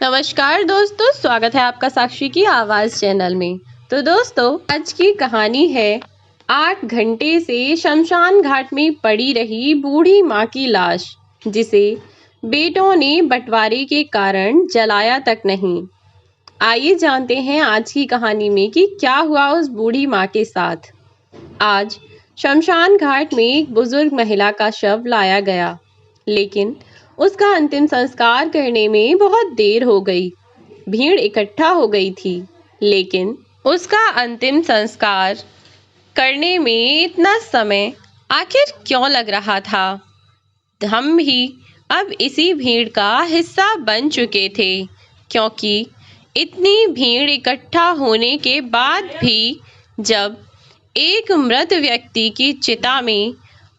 नमस्कार दोस्तों, स्वागत है आपका साक्षी की आवाज़ चैनल में। तो दोस्तों, आज की कहानी है 8 घंटे से शमशान घाट में पड़ी रही बूढ़ी माँ की लाश, जिसे बेटों ने बंटवारे के कारण जलाया तक नहीं। आइए जानते हैं आज की कहानी में कि क्या हुआ उस बूढ़ी माँ के साथ। आज शमशान घाट में एक बुजुर्ग महिला का शव लाया गया, लेकिन उसका अंतिम संस्कार करने में बहुत देर हो गई। भीड़ इकट्ठा हो गई थी, लेकिन उसका अंतिम संस्कार करने में इतना समय आखिर क्यों लग रहा था? हम भी अब इसी भीड़ का हिस्सा बन चुके थे, क्योंकि इतनी भीड़ इकट्ठा होने के बाद भी जब एक मृत व्यक्ति की चिता में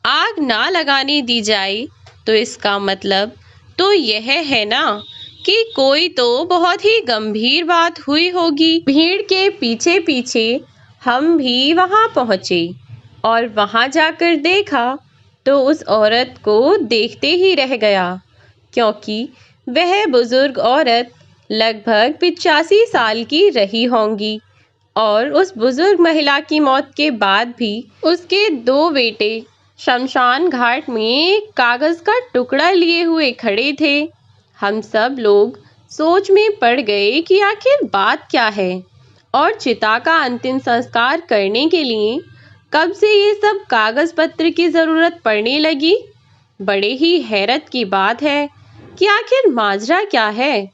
आग ना लगाने दी जाए, तो इसका मतलब तो यह है ना कि कोई तो बहुत ही गंभीर बात हुई होगी। भीड़ के पीछे पीछे हम भी वहां पहुंचे और वहां जाकर देखा तो उस औरत को देखते ही रह गया, क्योंकि वह बुजुर्ग औरत लगभग 85 साल की रही होंगी और उस बुजुर्ग महिला की मौत के बाद भी उसके 2 बेटे शमशान घाट में एक कागज का टुकड़ा लिए हुए खड़े थे। हम सब लोग सोच में पड़ गए कि आखिर बात क्या है और चिता का अंतिम संस्कार करने के लिए कब से ये सब कागज पत्र की जरूरत पड़ने लगी। बड़े ही हैरत की बात है कि आखिर माजरा क्या है।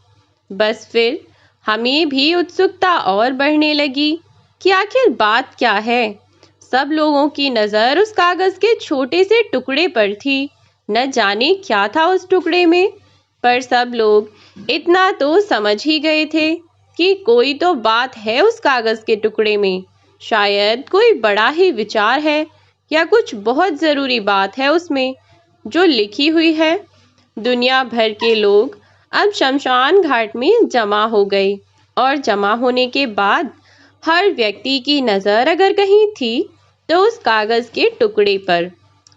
बस फिर हमें भी उत्सुकता और बढ़ने लगी कि आखिर बात क्या है। सब लोगों की नज़र उस कागज के छोटे से टुकड़े पर थी। न जाने क्या था उस टुकड़े में, पर सब लोग इतना तो समझ ही गए थे कि कोई तो बात है उस कागज के टुकड़े में। शायद कोई बड़ा ही विचार है या कुछ बहुत ज़रूरी बात है उसमें जो लिखी हुई है। दुनिया भर के लोग अब शमशान घाट में जमा हो गए और जमा होने के बाद हर व्यक्ति की नज़र अगर कहीं थी तो उस कागज के टुकड़े पर।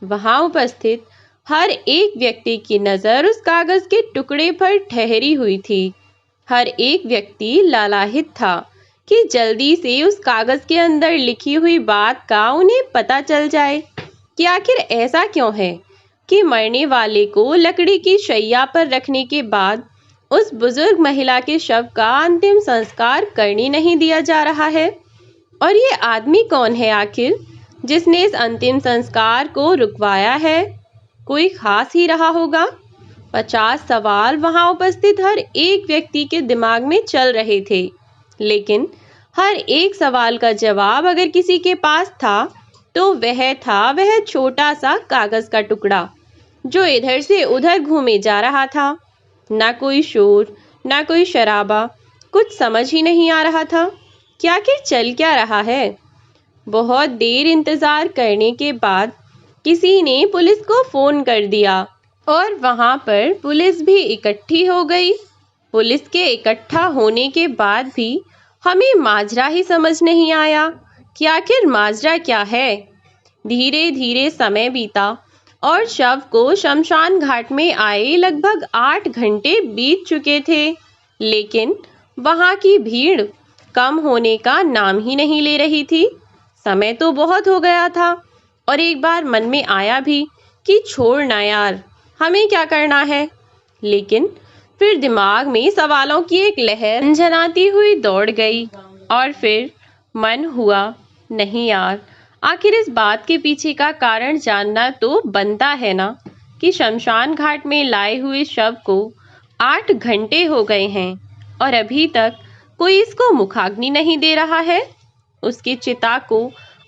वहां उपस्थित हर एक व्यक्ति की नज़र उस कागज के टुकड़े पर ठहरी हुई थी। हर एक व्यक्ति लालाहित था कि जल्दी से उस कागज के अंदर लिखी हुई बात का उन्हें पता चल जाए कि आखिर ऐसा क्यों है कि मरने वाले को लकड़ी की शैया पर रखने के बाद उस बुजुर्ग महिला के शव का अंतिम संस्कार करने नहीं दिया जा रहा है। और ये आदमी कौन है आखिर जिसने इस अंतिम संस्कार को रुकवाया है? कोई खास ही रहा होगा। 50 सवाल वहां उपस्थित हर एक व्यक्ति के दिमाग में चल रहे थे, लेकिन हर एक सवाल का जवाब अगर किसी के पास था तो वह छोटा सा कागज का टुकड़ा जो इधर से उधर घूमे जा रहा था। ना कोई शोर, ना कोई शराबा, कुछ समझ ही नहीं आ रहा था कि आखिर चल क्या रहा है। बहुत देर इंतजार करने के बाद किसी ने पुलिस को फोन कर दिया और वहां पर पुलिस भी इकट्ठी हो गई। पुलिस के इकट्ठा होने के बाद भी हमें माजरा ही समझ नहीं आया कि आखिर माजरा क्या है। धीरे धीरे समय बीता और शव को शमशान घाट में आए लगभग 8 घंटे बीत चुके थे, लेकिन वहां की भीड़ कम होने का नाम ही नहीं ले रही थी। समय तो बहुत हो गया था और एक बार मन में आया भी कि छोड़ ना यार, हमें क्या करना है। लेकिन फिर दिमाग में सवालों की एक लहर झनझनाती हुई दौड़ गई और फिर मन हुआ, नहीं यार, आखिर इस बात के पीछे का कारण जानना तो बनता है ना कि शमशान घाट में लाए हुए शव को 8 घंटे हो गए हैं और अभी तक कोई इसको मुखाग्नि नहीं दे रहा है। उसकी चिता को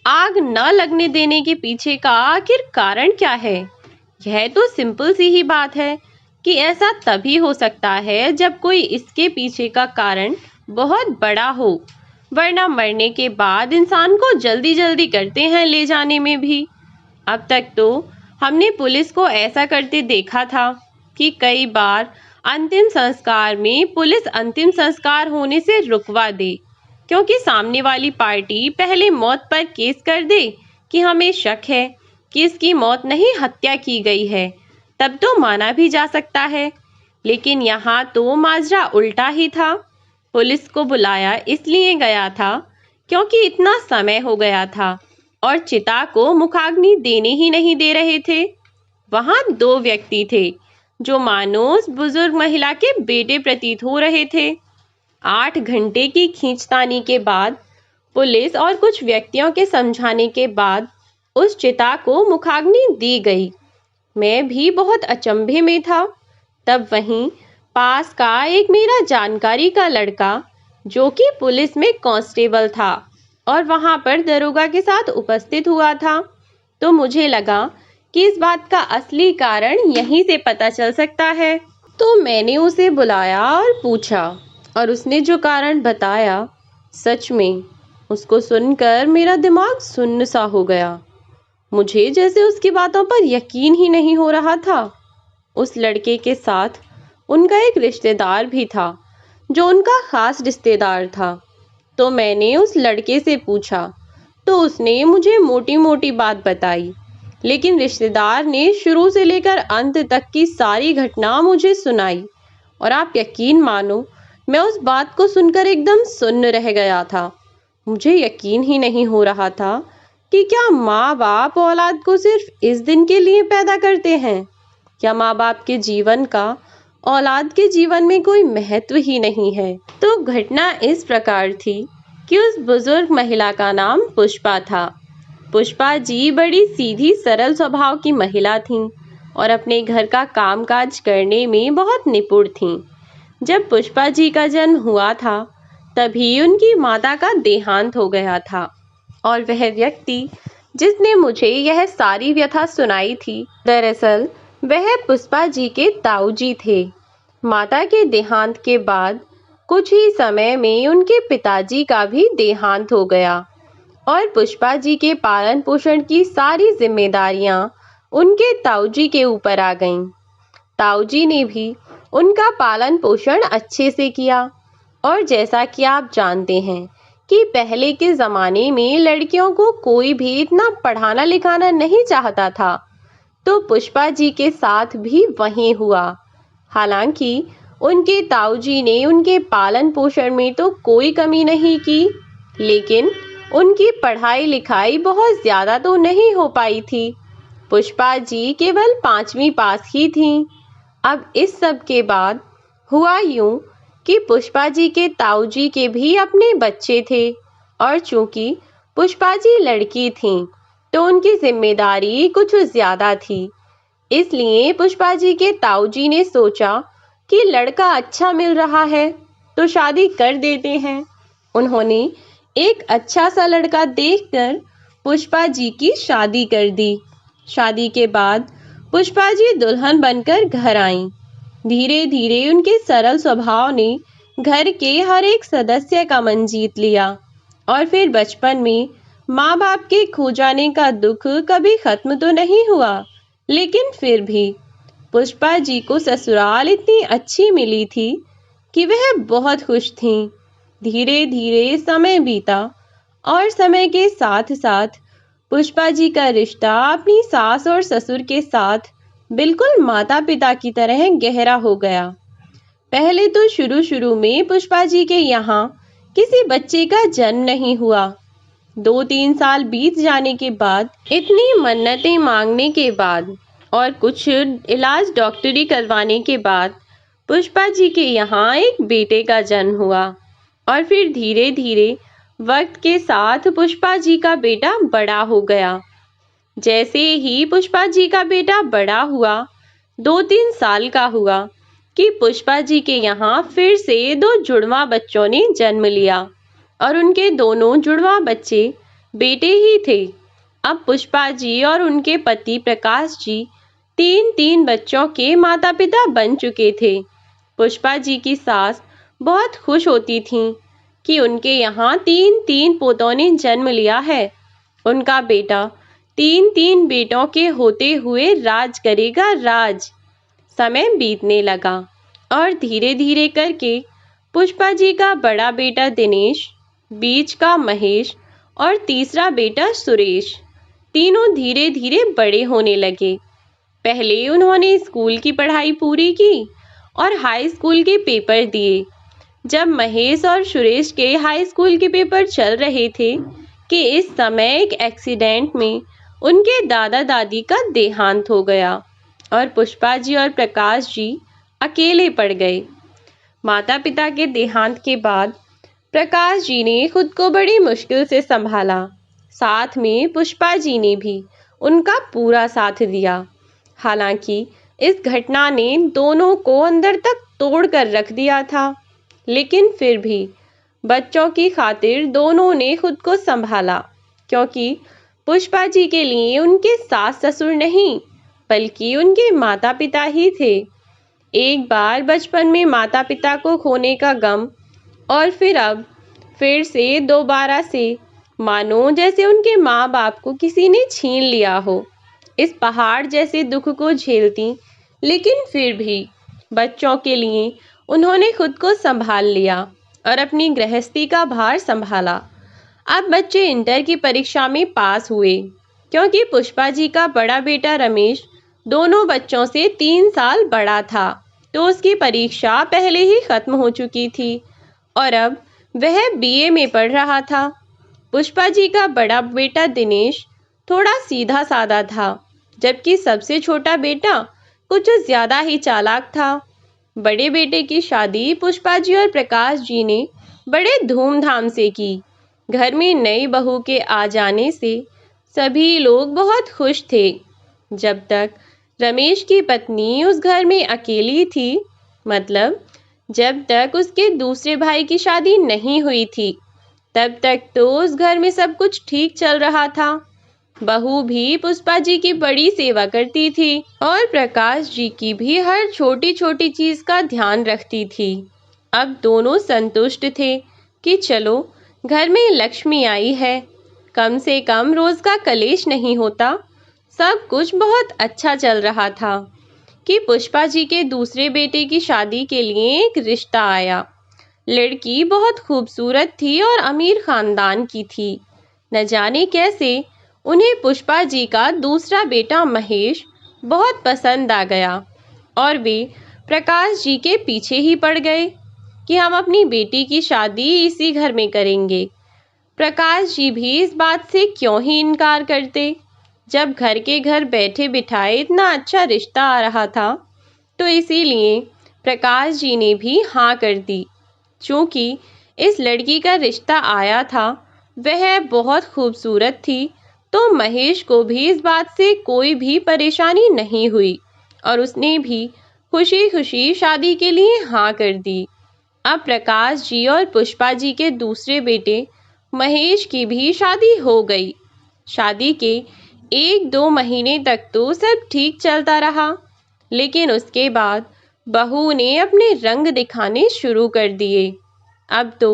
आग न लगने देने के पीछे का आखिर कारण क्या है? यह तो सिंपल सी ही बात है कि ऐसा तभी हो सकता है जब कोई इसके पीछे का कारण बहुत बड़ा हो, वरना मरने के बाद इंसान को जल्दी जल्दी करते हैं ले जाने में भी। अब तक तो हमने पुलिस को ऐसा करते देखा था कि कई बार अंतिम संस्कार में पुलिस अंतिम संस्कार होने से रुकवा दे, क्योंकि सामने वाली पार्टी पहले मौत पर केस कर दे कि हमें शक है कि इसकी मौत नहीं हत्या की गई है, तब तो माना भी जा सकता है। लेकिन यहाँ तो माजरा उल्टा ही था। पुलिस को बुलाया इसलिए गया था क्योंकि इतना समय हो गया था और चिता को मुखाग्नि देने ही नहीं दे रहे थे। वहां दो व्यक्ति थे जो मानो उस बुजुर्ग महिला के बेटे प्रतीत हो रहे थे। 8 घंटे की खींचतानी के बाद, पुलिस और कुछ व्यक्तियों के समझाने के बाद उस चिता को मुखाग्नि दी गई। मैं भी बहुत अचंभे में था। तब वहीं पास का एक मेरा जानकारी का लड़का, जो कि पुलिस में कांस्टेबल था और वहां पर दरोगा के साथ उपस्थित हुआ था, तो मुझे लगा कि इस बात का असली कारण यहीं से पता चल सकता है। तो मैंने उसे बुलाया और पूछा, और उसने जो कारण बताया, सच में उसको सुनकर मेरा दिमाग सुन्न सा हो गया। मुझे जैसे उसकी बातों पर यकीन ही नहीं हो रहा था। उस लड़के के साथ उनका एक रिश्तेदार भी था जो उनका खास रिश्तेदार था। तो मैंने उस लड़के से पूछा तो उसने मुझे मोटी मोटी बात बताई, लेकिन रिश्तेदार ने शुरू से लेकर अंत तक की सारी घटना मुझे सुनाई। और आप यकीन मानो, मैं उस बात को सुनकर एकदम सुन्न रह गया था। मुझे यकीन ही नहीं हो रहा था कि क्या माँ बाप औलाद को सिर्फ इस दिन के लिए पैदा करते हैं? क्या माँ बाप के जीवन का औलाद के जीवन में कोई महत्व ही नहीं है? तो घटना इस प्रकार थी कि उस बुजुर्ग महिला का नाम पुष्पा था। पुष्पा जी बड़ी सीधी सरल स्वभाव की महिला थीं और अपने घर का कामकाज करने में बहुत निपुण थीं। जब पुष्पा जी का जन्म हुआ था, तभी उनकी माता का देहांत हो गया था और वह व्यक्ति जिसने मुझे यह सारी व्यथा सुनाई थी, दरअसल वह पुष्पा जी के ताऊ जी थे। माता के देहांत के बाद कुछ ही समय में उनके पिताजी का भी देहांत हो गया और पुष्पा जी के पालन पोषण की सारी जिम्मेदारियां उनके ताऊ जी के ऊपर आ गईं। ताऊ जी ने भी उनका पालन पोषण अच्छे से किया। और जैसा कि आप जानते हैं कि पहले के ज़माने में लड़कियों को कोई भी इतना पढ़ाना लिखाना नहीं चाहता था, तो पुष्पा जी के साथ भी वही हुआ। हालांकि उनके ताऊ जी ने उनके पालन पोषण में तो कोई कमी नहीं की, लेकिन उनकी पढ़ाई लिखाई बहुत ज़्यादा तो नहीं हो पाई थी। पुष्पा जी केवल 5वीं पास ही थीं। अब इस सब के बाद हुआ यूं कि पुष्पा जी के ताऊ जी के भी अपने बच्चे थे और चूंकि पुष्पा जी लड़की थीं, तो उनकी जिम्मेदारी कुछ ज़्यादा थी। इसलिए पुष्पा जी के ताऊ जी ने सोचा कि लड़का अच्छा मिल रहा है तो शादी कर देते हैं। उन्होंने एक अच्छा सा लड़का देखकर पुष्पा जी की शादी कर दी। शादी के बाद पुष्पा जी दुल्हन बनकर घर आईं। धीरे धीरे उनके सरल स्वभाव ने घर के हर एक सदस्य का मन जीत लिया और फिर बचपन में माँ बाप के खो जाने का दुख कभी खत्म तो नहीं हुआ, लेकिन फिर भी पुष्पा जी को ससुराल इतनी अच्छी मिली थी कि वह बहुत खुश थीं। धीरे धीरे समय बीता और समय के साथ साथ पुष्पा जी का रिश्ता अपनी सास और ससुर के साथ बिल्कुल माता पिता की तरह गहरा हो गया। पहले तो शुरू शुरू में पुष्पा जी के यहाँ किसी बच्चे का जन्म नहीं हुआ। 2-3 साल बीत जाने के बाद, इतनी मन्नतें मांगने के बाद और कुछ इलाज डॉक्टरी करवाने के बाद पुष्पा जी के यहाँ एक बेटे का जन्म हुआ। और फिर धीरे धीरे वक्त के साथ पुष्पा जी का बेटा बड़ा हो गया। जैसे ही पुष्पा जी का बेटा बड़ा हुआ, 2-3 साल का हुआ, कि पुष्पा जी के यहाँ फिर से 2 जुड़वा बच्चों ने जन्म लिया और उनके दोनों जुड़वा बच्चे बेटे ही थे। अब पुष्पा जी और उनके पति प्रकाश जी 3-3 बच्चों के माता पिता बन चुके थे। पुष्पा जी की सास बहुत खुश होती थीं कि उनके यहाँ 3-3 पोतों ने जन्म लिया है। उनका बेटा 3-3 बेटों के होते हुए राज करेगा राज। समय बीतने लगा और धीरे धीरे करके पुष्पा जी का बड़ा बेटा दिनेश, बीच का महेश और तीसरा बेटा सुरेश, तीनों धीरे धीरे बड़े होने लगे। पहले उन्होंने स्कूल की पढ़ाई पूरी की और हाई स्कूल के पेपर दिए। जब महेश और सुरेश के हाई स्कूल के पेपर चल रहे थे कि इस समय एक एक्सीडेंट में उनके दादा दादी का देहांत हो गया और पुष्पा जी और प्रकाश जी अकेले पड़ गए। माता पिता के देहांत के बाद प्रकाश जी ने खुद को बड़ी मुश्किल से संभाला। साथ में पुष्पा जी ने भी उनका पूरा साथ दिया। हालांकि इस घटना ने दोनों को अंदर तक तोड़ कर रख दिया था, लेकिन फिर भी बच्चों की खातिर दोनों ने खुद को संभाला, क्योंकि पुष्पा जी के लिए उनके सास ससुर नहीं बल्कि उनके माता पिता ही थे। एक बार बचपन में माता पिता को खोने का गम और फिर अब फिर से दोबारा से, मानो जैसे उनके माँ बाप को किसी ने छीन लिया हो। इस पहाड़ जैसे दुख को झेलती, लेकिन फिर भी बच्चों के लिए उन्होंने खुद को संभाल लिया और अपनी गृहस्थी का भार संभाला। अब बच्चे इंटर की परीक्षा में पास हुए, क्योंकि पुष्पा जी का बड़ा बेटा रमेश दोनों बच्चों से 3 साल बड़ा था, तो उसकी परीक्षा पहले ही खत्म हो चुकी थी और अब वह बीए में पढ़ रहा था। पुष्पा जी का बड़ा बेटा दिनेश थोड़ा सीधा साधा था, जबकि सबसे छोटा बेटा कुछ ज्यादा ही चालाक था। बड़े बेटे की शादी पुष्पा जी और प्रकाश जी ने बड़े धूमधाम से की। घर में नई बहू के आ जाने से सभी लोग बहुत खुश थे। जब तक रमेश की पत्नी उस घर में अकेली थी, मतलब जब तक उसके दूसरे भाई की शादी नहीं हुई थी, तब तक तो उस घर में सब कुछ ठीक चल रहा था। बहू भी पुष्पा जी की बड़ी सेवा करती थी और प्रकाश जी की भी हर छोटी छोटी चीज का ध्यान रखती थी। अब दोनों संतुष्ट थे कि चलो घर में लक्ष्मी आई है, कम से कम रोज का कलेश नहीं होता। सब कुछ बहुत अच्छा चल रहा था कि पुष्पा जी के दूसरे बेटे की शादी के लिए एक रिश्ता आया। लड़की बहुत खूबसूरत थी और अमीर खानदान की थी। न जाने कैसे उन्हें पुष्पा जी का दूसरा बेटा महेश बहुत पसंद आ गया और वे प्रकाश जी के पीछे ही पड़ गए कि हम अपनी बेटी की शादी इसी घर में करेंगे। प्रकाश जी भी इस बात से क्यों ही इनकार करते, जब घर के घर बैठे बिठाए इतना अच्छा रिश्ता आ रहा था। तो इसीलिए प्रकाश जी ने भी हाँ कर दी। चूंकि इस लड़की का रिश्ता आया था, वह बहुत खूबसूरत थी, तो महेश को भी इस बात से कोई भी परेशानी नहीं हुई और उसने भी खुशी खुशी शादी के लिए हाँ कर दी। अब प्रकाश जी और पुष्पा जी के दूसरे बेटे महेश की भी शादी हो गई। शादी के 1-2 महीने तक तो सब ठीक चलता रहा, लेकिन उसके बाद बहू ने अपने रंग दिखाने शुरू कर दिए। अब तो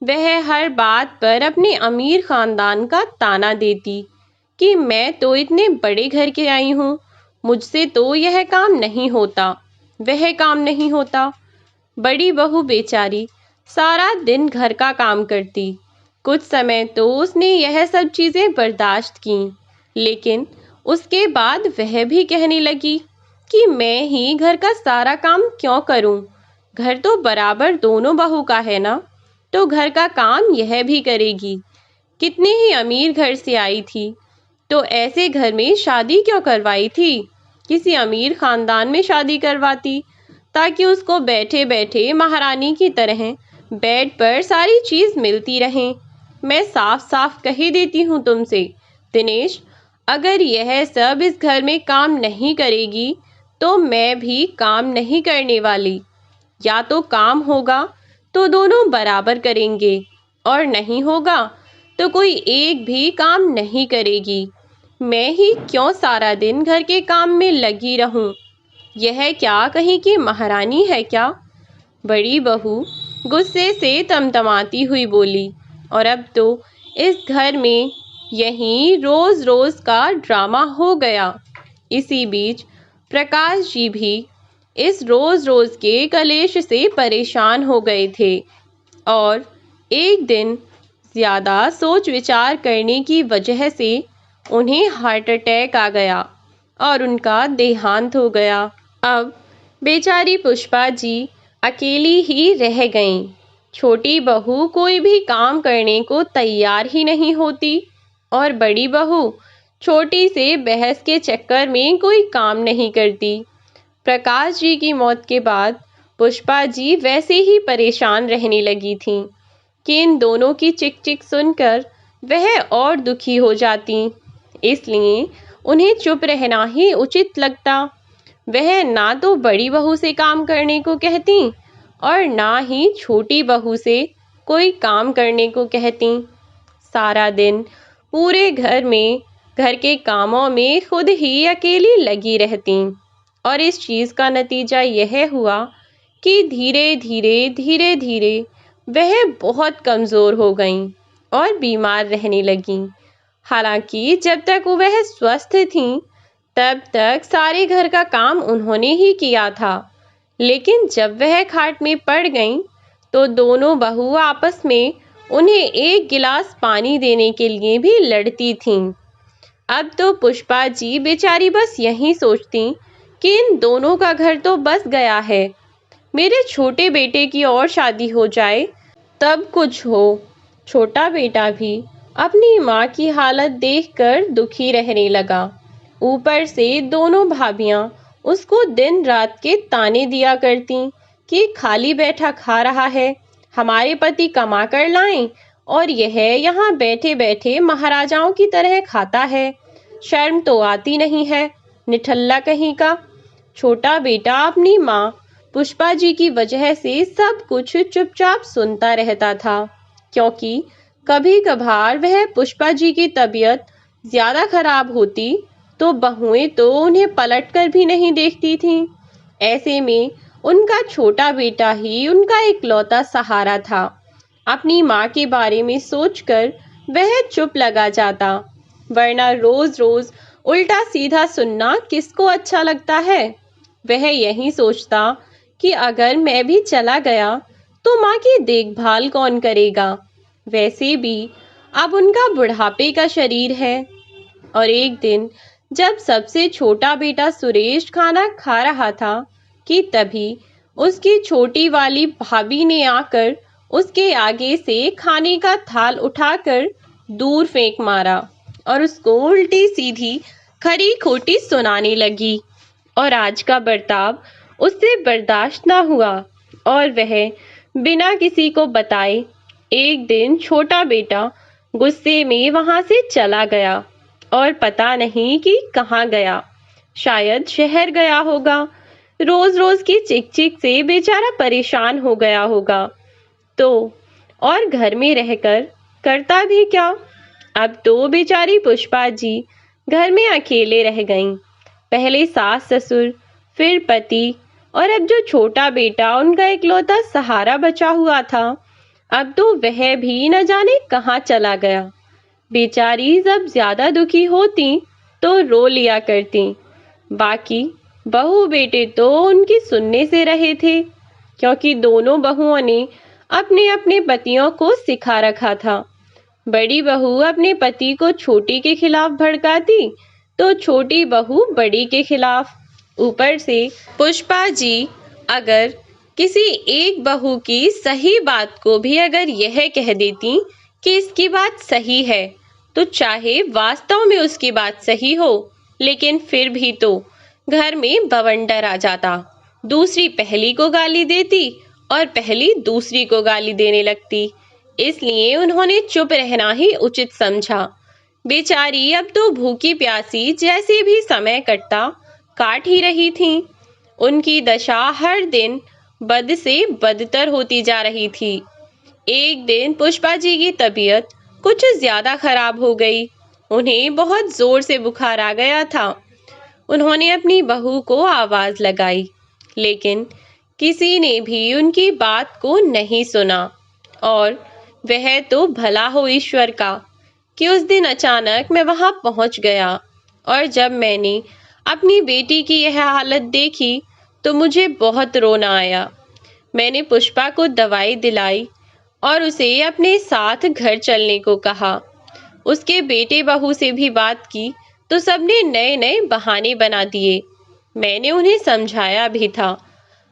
वह हर बात पर अपने अमीर खानदान का ताना देती कि मैं तो इतने बड़े घर के आई हूँ, मुझसे तो यह काम नहीं होता, वह काम नहीं होता। बड़ी बहू बेचारी सारा दिन घर का काम करती। कुछ समय तो उसने यह सब चीज़ें बर्दाश्त की, लेकिन उसके बाद वह भी कहने लगी कि मैं ही घर का सारा काम क्यों करूं? घर तो बराबर दोनों बहू का है ना, तो घर का काम यह भी करेगी। कितने ही अमीर घर से आई थी, तो ऐसे घर में शादी क्यों करवाई थी? किसी अमीर खानदान में शादी करवाती, ताकि उसको बैठे बैठे महारानी की तरह बेड पर सारी चीज़ मिलती रहे। मैं साफ साफ कह देती हूँ तुमसे दिनेश, अगर यह सब इस घर में काम नहीं करेगी तो मैं भी काम नहीं करने वाली। या तो काम होगा तो दोनों बराबर करेंगे, और नहीं होगा तो कोई एक भी काम नहीं करेगी। मैं ही क्यों सारा दिन घर के काम में लगी रहूं? यह क्या कहीं की महारानी है क्या? बड़ी बहू गुस्से से तमतमाती हुई बोली। और अब तो इस घर में यही रोज रोज का ड्रामा हो गया। इसी बीच प्रकाश जी भी इस रोज रोज के कलेश से परेशान हो गए थे और एक दिन ज़्यादा सोच विचार करने की वजह से उन्हें हार्ट अटैक आ गया और उनका देहांत हो गया। अब बेचारी पुष्पा जी अकेली ही रह गईं। छोटी बहू कोई भी काम करने को तैयार ही नहीं होती और बड़ी बहू छोटी से बहस के चक्कर में कोई काम नहीं करती। प्रकाश जी की मौत के बाद पुष्पा जी वैसे ही परेशान रहने लगी थीं कि इन दोनों की चिक चिक सुनकर वह और दुखी हो जाती। इसलिए उन्हें चुप रहना ही उचित लगता। वह ना तो बड़ी बहू से काम करने को कहती और ना ही छोटी बहू से कोई काम करने को कहती। सारा दिन पूरे घर के कामों में खुद ही अकेली लगी रहती और इस चीज़ का नतीजा यह हुआ कि धीरे धीरे वह बहुत कमज़ोर हो गईं और बीमार रहने लगीं। हालांकि जब तक वह स्वस्थ थीं तब तक सारे घर का काम उन्होंने ही किया था, लेकिन जब वह खाट में पड़ गईं तो दोनों बहू आपस में उन्हें एक गिलास पानी देने के लिए भी लड़ती थीं। अब तो पुष्पा जी बेचारी बस यही सोचती कि इन दोनों का घर तो बस गया है, मेरे छोटे बेटे की और शादी हो जाए तब कुछ हो। छोटा बेटा भी अपनी माँ की हालत देखकर दुखी रहने लगा। ऊपर से दोनों भाभियां उसको दिन रात के ताने दिया करती कि खाली बैठा खा रहा है, हमारे पति कमा कर लाएं और यह यहाँ बैठे बैठे महाराजाओं की तरह खाता है, शर्म तो आती नहीं है, निठल्ला कहीं का। छोटा बेटा अपनी माँ पुष्पा जी की वजह से सब कुछ चुपचाप सुनता रहता था, क्योंकि कभी कभार वह पुष्पा जी की तबीयत ज्यादा खराब होती तो बहुएं तो उन्हें पलटकर भी नहीं देखती थीं। ऐसे में उनका छोटा बेटा ही उनका इकलौता सहारा था। अपनी माँ के बारे में सोचकर वह चुप लगा जाता, वरना रोज रोज उल्टा सीधा सुनना किसको अच्छा लगता है। वह यही सोचता कि अगर मैं भी चला गया तो माँ की देखभाल कौन करेगा। वैसे भी अब उनका बुढ़ापे का शरीर है। और एक दिन जब सबसे छोटा बेटा सुरेश खाना खा रहा था कि तभी उसकी छोटी वाली भाभी ने आकर उसके आगे से खाने का थाल उठाकर दूर फेंक मारा और उसको उल्टी सीधी खरी खोटी सुनाने लगी। और आज का बर्ताव उससे बर्दाश्त ना हुआ और वह बिना किसी को बताए एक दिन छोटा बेटा गुस्से में वहां से चला गया और पता नहीं कि कहाँ गया, शायद शहर गया होगा। रोज रोज की चिक चिक से बेचारा परेशान हो गया होगा तो और घर में रहकर करता भी क्या। अब तो बेचारी पुष्पा जी घर में अकेले रह गईं। पहले सास ससुर, फिर पति और अब जो छोटा बेटा उनका इकलौता सहारा बचा हुआ था, अब तो वह भी न जाने कहाँ चला गया। बेचारी जब ज्यादा दुखी होती तो रो लिया करती, बाकी बहू बेटे तो उनकी सुनने से रहे थे, क्योंकि दोनों बहुओं ने अपने अपने पतियों को सिखा रखा था। बड़ी बहू अपने पति को छोटी के खिलाफ भड़काती तो छोटी बहू बड़ी के खिलाफ। ऊपर से पुष्पा जी अगर किसी एक बहू की सही बात को भी अगर यह कह देती कि इसकी बात सही है, तो चाहे वास्तव में उसकी बात सही हो, लेकिन फिर भी तो घर में बवंडर आ जाता। दूसरी पहली को गाली देती और पहली दूसरी को गाली देने लगती। इसलिए उन्होंने चुप रहना ही उचित समझा। बेचारी अब तो भूखी प्यासी जैसे भी समय कटता काट ही रही थीं। उनकी दशा हर दिन बद से बदतर होती जा रही थी। एक दिन पुष्पा जी की तबीयत कुछ ज्यादा खराब हो गई। उन्हें बहुत जोर से बुखार आ गया था। उन्होंने अपनी बहू को आवाज लगाई, लेकिन किसी ने भी उनकी बात को नहीं सुना। और वह तो भला हो ईश्वर का कि उस दिन अचानक मैं वहां पहुंच गया और जब मैंने अपनी बेटी की यह हालत देखी तो मुझे बहुत रोना आया। मैंने पुष्पा को दवाई दिलाई और उसे अपने साथ घर चलने को कहा। उसके बेटे बहू से भी बात की तो सबने नए नए बहाने बना दिए। मैंने उन्हें समझाया भी था,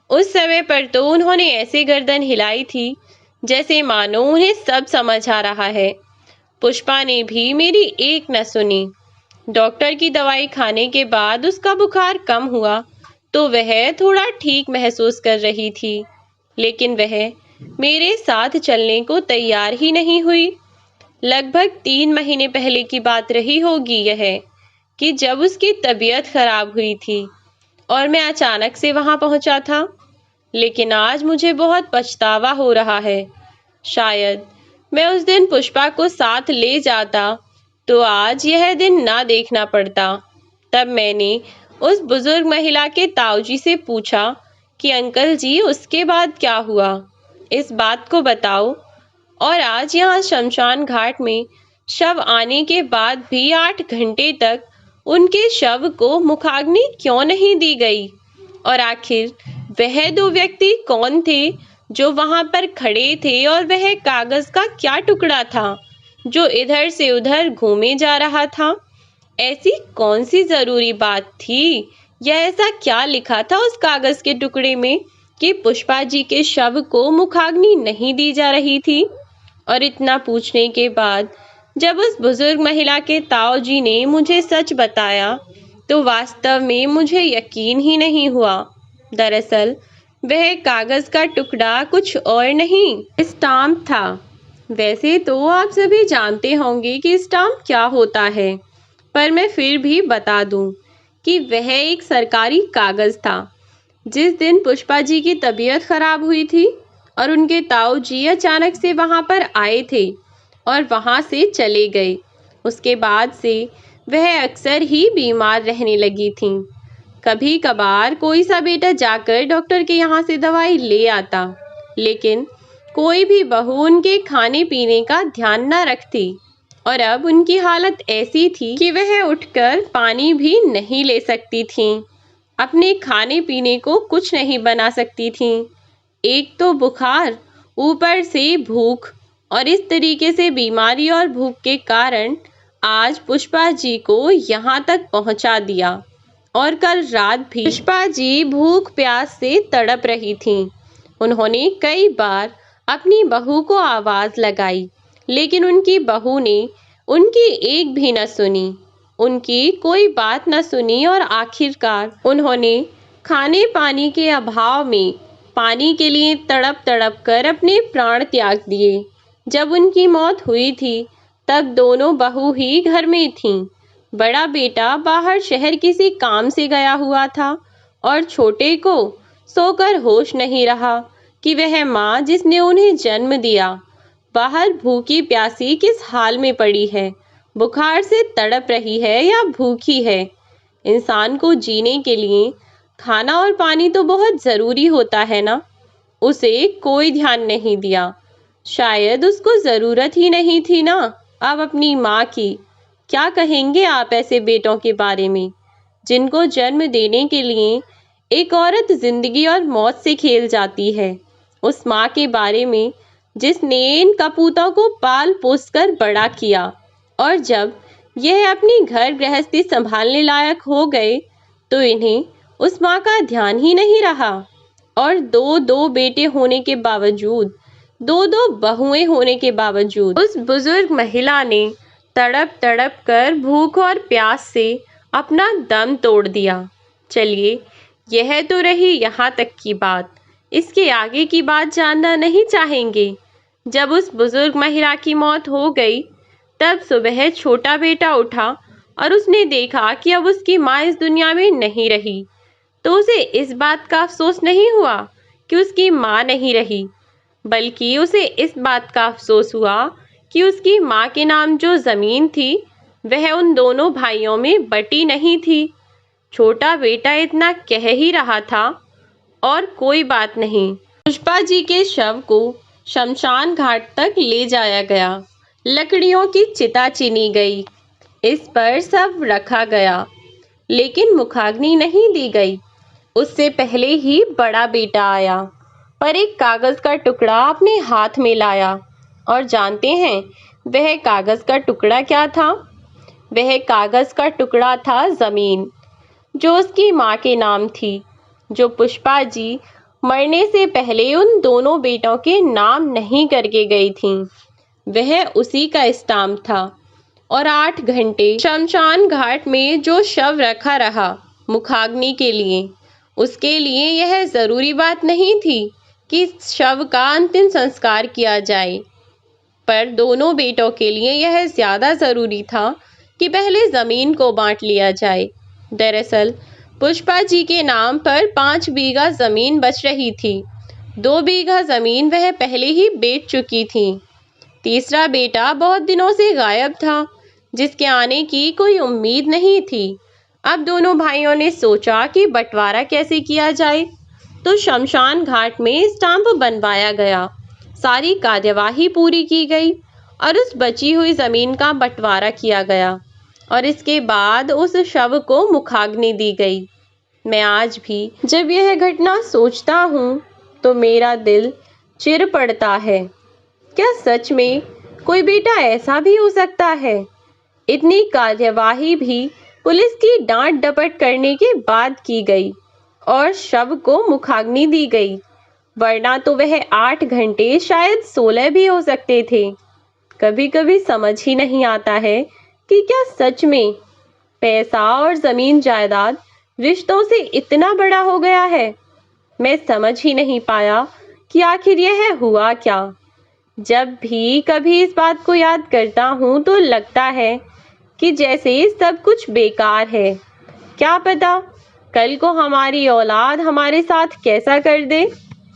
उस समय पर तो उन्होंने ऐसे गर्दन हिलाई थी जैसे मानो उन्हें सब समझ आ रहा है। पुष्पा ने भी मेरी एक न सुनी। डॉक्टर की दवाई खाने के बाद उसका बुखार कम हुआ तो वह थोड़ा ठीक महसूस कर रही थी, लेकिन वह मेरे साथ चलने को तैयार ही नहीं हुई। लगभग 3 महीने पहले की बात रही होगी यह, कि जब उसकी तबीयत खराब हुई थी और मैं अचानक से वहां पहुंचा था। लेकिन आज मुझे बहुत पछतावा हो रहा है। शायद मैं उस दिन पुष्पा को साथ ले जाता तो आज यह दिन ना देखना पड़ता। तब मैंने उस बुजुर्ग महिला के ताऊजी से पूछा कि अंकल जी, उसके बाद क्या हुआ, इस बात को बताओ। और आज यहाँ शमशान घाट में शव आने के बाद भी 8 घंटे तक उनके शव को मुखाग्नि क्यों नहीं दी गई? और आखिर वह 2 व्यक्ति कौन थे जो वहां पर खड़े थे? और वह कागज का क्या टुकड़ा था जो इधर से उधर घूमे जा रहा था? ऐसी कौन सी जरूरी बात थी, या ऐसा क्या लिखा था उस कागज के टुकड़े में कि पुष्पा जी के शव को मुखाग्नि नहीं दी जा रही थी? और इतना पूछने के बाद जब उस बुजुर्ग महिला के ताऊ जी ने मुझे सच बताया तो वास्तव में मुझे यकीन ही नहीं हुआ। दरअसल वह कागज का टुकड़ा कुछ और नहीं, स्टाम्प था। वैसे तो आप सभी जानते होंगे कि स्टाम्प क्या होता है, पर मैं फिर भी बता दूं कि वह एक सरकारी कागज था। जिस दिन पुष्पा जी की तबीयत खराब हुई थी और उनके ताऊ जी अचानक से वहां पर आए थे और वहां से चले गए, उसके बाद से वह अक्सर ही बीमार रहने लगी थी। कभी कभार कोई सा बेटा जाकर डॉक्टर के यहाँ से दवाई ले आता, लेकिन कोई भी बहू उनके खाने पीने का ध्यान न रखती। और अब उनकी हालत ऐसी थी कि वह उठकर पानी भी नहीं ले सकती थीं, अपने खाने पीने को कुछ नहीं बना सकती थीं। एक तो बुखार, ऊपर से भूख, और इस तरीके से बीमारी और भूख के कारण आज पुष्पा जी को यहाँ तक पहुँचा दिया। और कल रात भी पुष्पा जी भूख प्यास से तड़प रही थीं। उन्होंने कई बार अपनी बहू को आवाज लगाई, लेकिन उनकी बहू ने उनकी एक भी न सुनी, उनकी कोई बात न सुनी। और आखिरकार उन्होंने खाने पानी के अभाव में पानी के लिए तड़प तड़प कर अपने प्राण त्याग दिए। जब उनकी मौत हुई थी तब दोनों बहू ही घर में थीं। बड़ा बेटा बाहर शहर किसी काम से गया हुआ था और छोटे को सोकर होश नहीं रहा कि वह माँ जिसने उन्हें जन्म दिया बाहर भूखी प्यासी किस हाल में पड़ी है, बुखार से तड़प रही है या भूखी है। इंसान को जीने के लिए खाना और पानी तो बहुत जरूरी होता है ना, उसे कोई ध्यान नहीं दिया। शायद उसको जरूरत ही नहीं थी ना अब अपनी माँ की। क्या कहेंगे आप ऐसे बेटों के बारे में जिनको जन्म देने के लिए एक औरत जिंदगी और मौत से खेल जाती है? उस माँ के बारे में जिसने इन कपूतों को पाल पोस कर बड़ा किया, और जब यह अपनी घर गृहस्थी संभालने लायक हो गए तो इन्हें उस माँ का ध्यान ही नहीं रहा। और दो बेटे होने के बावजूद, दो बहुएं होने के बावजूद उस बुजुर्ग महिला ने तड़प तड़प कर भूख और प्यास से अपना दम तोड़ दिया। चलिए, यह तो रही यहाँ तक की बात। इसके आगे की बात जानना नहीं चाहेंगे? जब उस बुजुर्ग महिला की मौत हो गई तब सुबह छोटा बेटा उठा और उसने देखा कि अब उसकी माँ इस दुनिया में नहीं रही। तो उसे इस बात का अफसोस नहीं हुआ कि उसकी माँ नहीं रही, बल्कि उसे इस बात का अफसोस हुआ कि उसकी माँ के नाम जो जमीन थी वह उन दोनों भाइयों में बटी नहीं थी। छोटा बेटा इतना कह ही रहा था और कोई बात नहीं। पुष्पा जी के शव को शमशान घाट तक ले जाया गया, लकड़ियों की चिता चीनी गई, इस पर सब रखा गया, लेकिन मुखाग्नि नहीं दी गई। उससे पहले ही बड़ा बेटा आया पर एक कागज का टुकड़ा अपने हाथ में लाया। और जानते हैं वह कागज का टुकड़ा क्या था? वह कागज का टुकड़ा था जमीन, जो उसकी माँ के नाम थी, जो पुष्पा जी मरने से पहले उन दोनों बेटों के नाम नहीं करके गई थीं। वह उसी का स्टाम्प था। और 8 घंटे शमशान घाट में जो शव रखा रहा मुखाग्नि के लिए, उसके लिए यह ज़रूरी बात नहीं थी कि शव का अंतिम संस्कार किया जाए, पर दोनों बेटों के लिए यह ज़्यादा ज़रूरी था कि पहले ज़मीन को बांट लिया जाए। दरअसल पुष्पा जी के नाम पर 5 बीघा ज़मीन बच रही थी। 2 बीघा ज़मीन वह पहले ही बेच चुकी थी। तीसरा बेटा बहुत दिनों से गायब था, जिसके आने की कोई उम्मीद नहीं थी। अब दोनों भाइयों ने सोचा कि बंटवारा कैसे किया जाए, तो शमशान घाट में स्टाम्प बनवाया गया। सारी कार्यवाही पूरी की गई और उस बची हुई ज़मीन का बंटवारा किया गया और इसके बाद उस शव को मुखाग्नि दी गई। मैं आज भी जब यह घटना सोचता हूँ तो मेरा दिल चिर पड़ता है। क्या सच में कोई बेटा ऐसा भी हो सकता है? इतनी कार्यवाही भी पुलिस की डांट डपट करने के बाद की गई और शव को मुखाग्नि दी गई, वरना तो वह 8 घंटे शायद 16 भी हो सकते थे। कभी कभी समझ ही नहीं आता है कि क्या सच में पैसा और जमीन जायदाद रिश्तों से इतना बड़ा हो गया है। मैं समझ ही नहीं पाया कि आखिर यह हुआ क्या। जब भी कभी इस बात को याद करता हूँ तो लगता है कि जैसे सब कुछ बेकार है। क्या पता कल को हमारी औलाद हमारे साथ कैसा कर दे।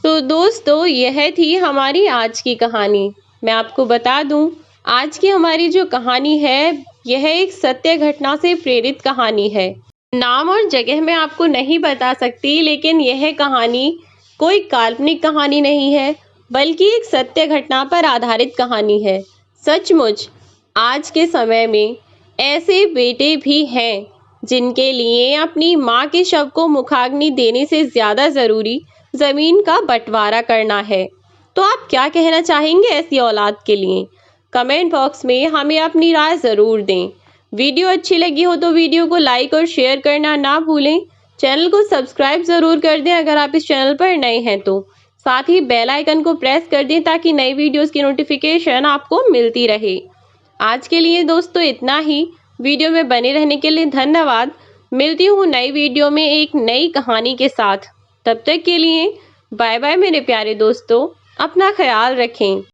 तो दोस्तों, यह थी हमारी आज की कहानी। मैं आपको बता दूं, आज की हमारी जो कहानी है यह एक सत्य घटना से प्रेरित कहानी है। नाम और जगह मैं आपको नहीं बता सकती, लेकिन यह कहानी कोई काल्पनिक कहानी नहीं है, बल्कि एक सत्य घटना पर आधारित कहानी है। सचमुच आज के समय में ऐसे बेटे भी हैं जिनके लिए अपनी माँ के शव को मुखाग्नि देने से ज़्यादा ज़रूरी ज़मीन का बंटवारा करना है। तो आप क्या कहना चाहेंगे ऐसी औलाद के लिए? कमेंट बॉक्स में हमें अपनी राय ज़रूर दें। वीडियो अच्छी लगी हो तो वीडियो को लाइक और शेयर करना ना भूलें। चैनल को सब्सक्राइब ज़रूर कर दें अगर आप इस चैनल पर नए हैं तो। साथ ही बेल आइकन को प्रेस कर दें ताकि नई वीडियोस की नोटिफिकेशन आपको मिलती रहे। आज के लिए दोस्तों इतना ही। वीडियो में बने रहने के लिए धन्यवाद। मिलती हूँ नई वीडियो में एक नई कहानी के साथ। तब तक के लिए बाय बाय मेरे प्यारे दोस्तों। अपना ख्याल रखें।